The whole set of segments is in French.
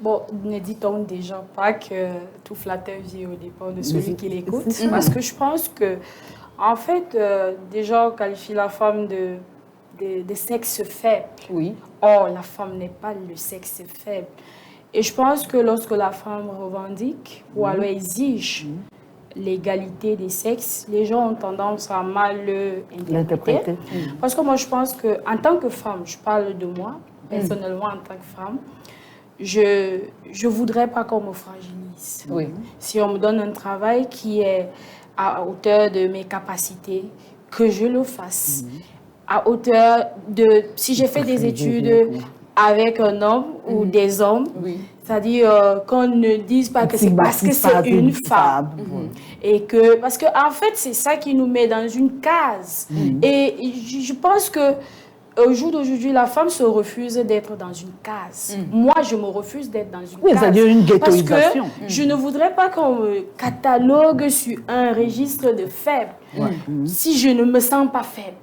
Bon, ne dit-on déjà pas que tout flatteur vit au dépend de celui qui l'écoute? Parce que je pense que, en fait, déjà, on qualifie la femme de sexe faible. Oui. Or, la femme n'est pas le sexe faible. Et je pense que lorsque la femme revendique ou alors exige l'égalité des sexes, les gens ont tendance à mal l'interpréter. Parce que moi, je pense qu'en tant que femme, je parle de moi, personnellement en tant que femme, je ne voudrais pas qu'on me fragilise. Oui. Si on me donne un travail qui est à hauteur de mes capacités, que je le fasse. À hauteur de... Si j'ai fait des études avec un homme ou des hommes, c'est-à-dire qu'on ne dise pas que c'est parce que c'est une femme. Et que... Parce qu'en fait, c'est ça qui nous met dans une case. Et je pense que au jour d'aujourd'hui, la femme se refuse d'être dans une case. Moi, je me refuse d'être dans une case. C'est-à-dire une ghettoisation. Parce que je ne voudrais pas qu'on me catalogue sur un registre de faible. Si je ne me sens pas faible.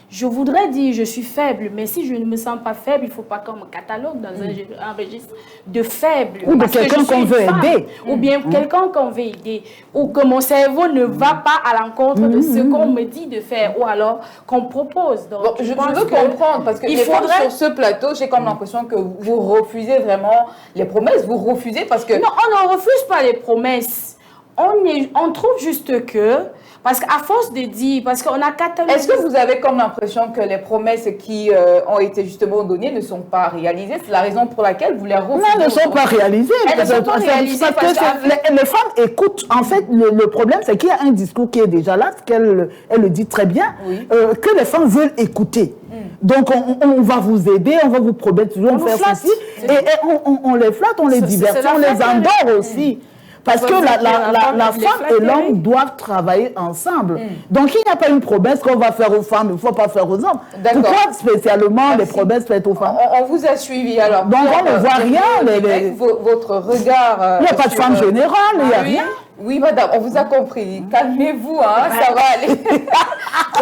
Je voudrais dire je suis faible, mais si je ne me sens pas faible, il ne faut pas qu'on me catalogue dans un registre de faible. Ou de quelqu'un qu'on veut aider. Ou bien quelqu'un qu'on veut aider. Ou que mon cerveau ne va pas à l'encontre de ce qu'on me dit de faire. Ou alors qu'on propose. Donc, bon, je veux comprendre, parce que les femmes sur ce plateau, j'ai comme l'impression que vous refusez vraiment les promesses. Vous refusez parce que... Non, on ne refuse pas les promesses. On trouve juste que... Parce qu'à force de dire, parce qu'on a catalogué... Est-ce que vous avez comme l'impression que les promesses qui ont été justement données ne sont pas réalisées? C'est la raison pour laquelle vous les refusez? Non, elles ne sont pas réalisées. Elles ne sont pas réalisées parce que les femmes écoutent. En fait, le problème, c'est qu'il y a un discours qui est déjà là, qu'elle le dit très bien, que les femmes veulent écouter. Donc, on va vous aider, on va vous promettre toujours de faire ceci. Et on les flatte, on les divertit, on les endort aussi. Parce que la femme et l'homme doivent travailler ensemble. Donc, il n'y a pas une promesse qu'on va faire aux femmes, il ne faut pas faire aux hommes. Pourquoi spécialement les promesses faites aux femmes? On vous a suivi alors. Donc, on ne voit rien. Votre regard... Il n'y a pas de femme générale, il n'y a rien. Oui, madame, on vous a compris. Calmez-vous, hein, ça va aller.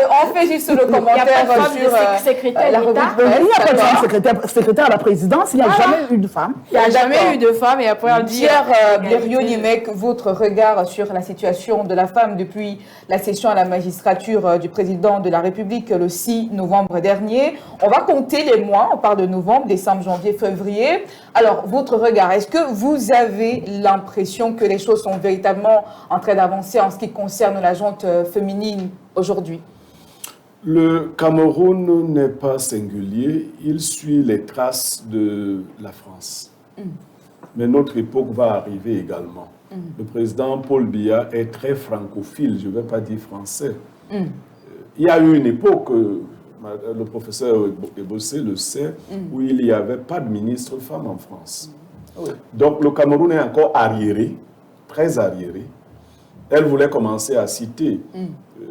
On fait juste le commentaire sur secrétaire la d'État. Il n'y a pas de femme secrétaire à la présidence, il n'y a jamais eu de femme. Il n'y a jamais eu de femme et après on dit... Pierre Biriot-Niemek, votre regard sur la situation de la femme depuis la session à la magistrature du président de la République le 6 novembre dernier. On va compter les mois, on parle de novembre, décembre, janvier, février. Alors, votre regard, est-ce que vous avez l'impression que les choses sont véritablement en train d'avancer en ce qui concerne la gente féminine aujourd'hui? Le Cameroun n'est pas singulier, il suit les traces de la France. Mais notre époque va arriver également. Le président Paul Biya est très francophile, je ne vais pas dire français. Il y a eu une époque, le professeur Ebossé le sait, où il n'y avait pas de ministre femme en France. Donc le Cameroun est encore arriéré, très arriéré. Elle voulait commencer à citer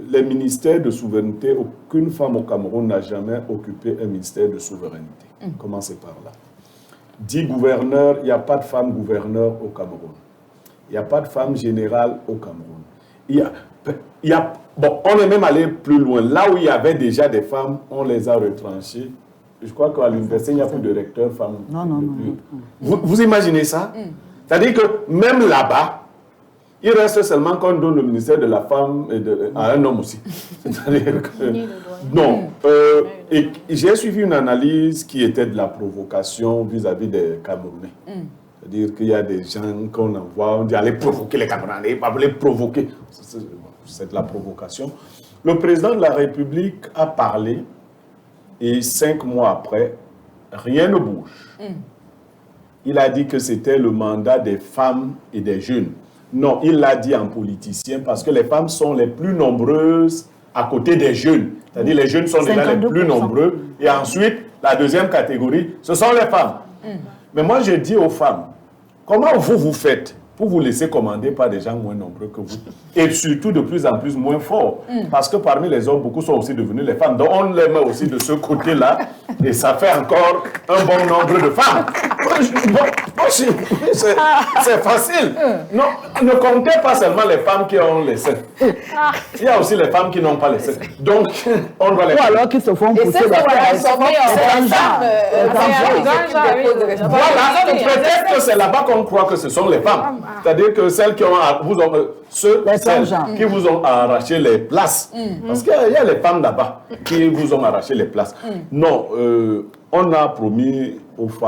les ministères de souveraineté. Aucune femme au Cameroun n'a jamais occupé un ministère de souveraineté. Commencez par là. 10 gouverneurs, il n'y a pas de femme gouverneur au Cameroun. Il n'y a pas de femme générale au Cameroun. Bon, on est même allé plus loin. Là où il y avait déjà des femmes, on les a retranchées. Je crois qu'à l'université, il n'y a plus de recteur femme. Non. Vous imaginez ça? C'est-à-dire que même là-bas, il reste seulement qu'on donne le ministère de la femme à un homme aussi. C'est-à-dire que... Non. Et j'ai suivi une analyse qui était de la provocation vis-à-vis des Camerounais. C'est-à-dire qu'il y a des gens qu'on envoie, on dit allez provoquer les Camerounais, pas les provoquer. C'est de la provocation. Le président de la République a parlé et 5 mois après, rien ne bouge. Il a dit que c'était le mandat des femmes et des jeunes. Non, il l'a dit en politicien parce que les femmes sont les plus nombreuses à côté des jeunes. C'est-à-dire les jeunes sont déjà les plus nombreux. Et ensuite, la deuxième catégorie, ce sont les femmes. Mais moi, je dis aux femmes, comment vous faites pour vous laisser commander par des gens moins nombreux que vous? Et surtout de plus en plus moins forts. Parce que parmi les hommes, beaucoup sont aussi devenus les femmes. Donc on les met aussi de ce côté-là. Et ça fait encore un bon nombre de femmes. c'est facile. Non, ne comptez pas seulement les femmes qui ont les seins. Il y a aussi les femmes qui n'ont pas les seins. Donc, on doit les... Ou alors qui se font pousser la Voilà, peut-être que c'est là-bas qu'on croit que ce sont les femmes. C'est-à-dire que celles qui qui vous ont arraché les places. Parce qu'il y a les femmes là-bas qui vous ont arraché les places. Non, on a promis aux femmes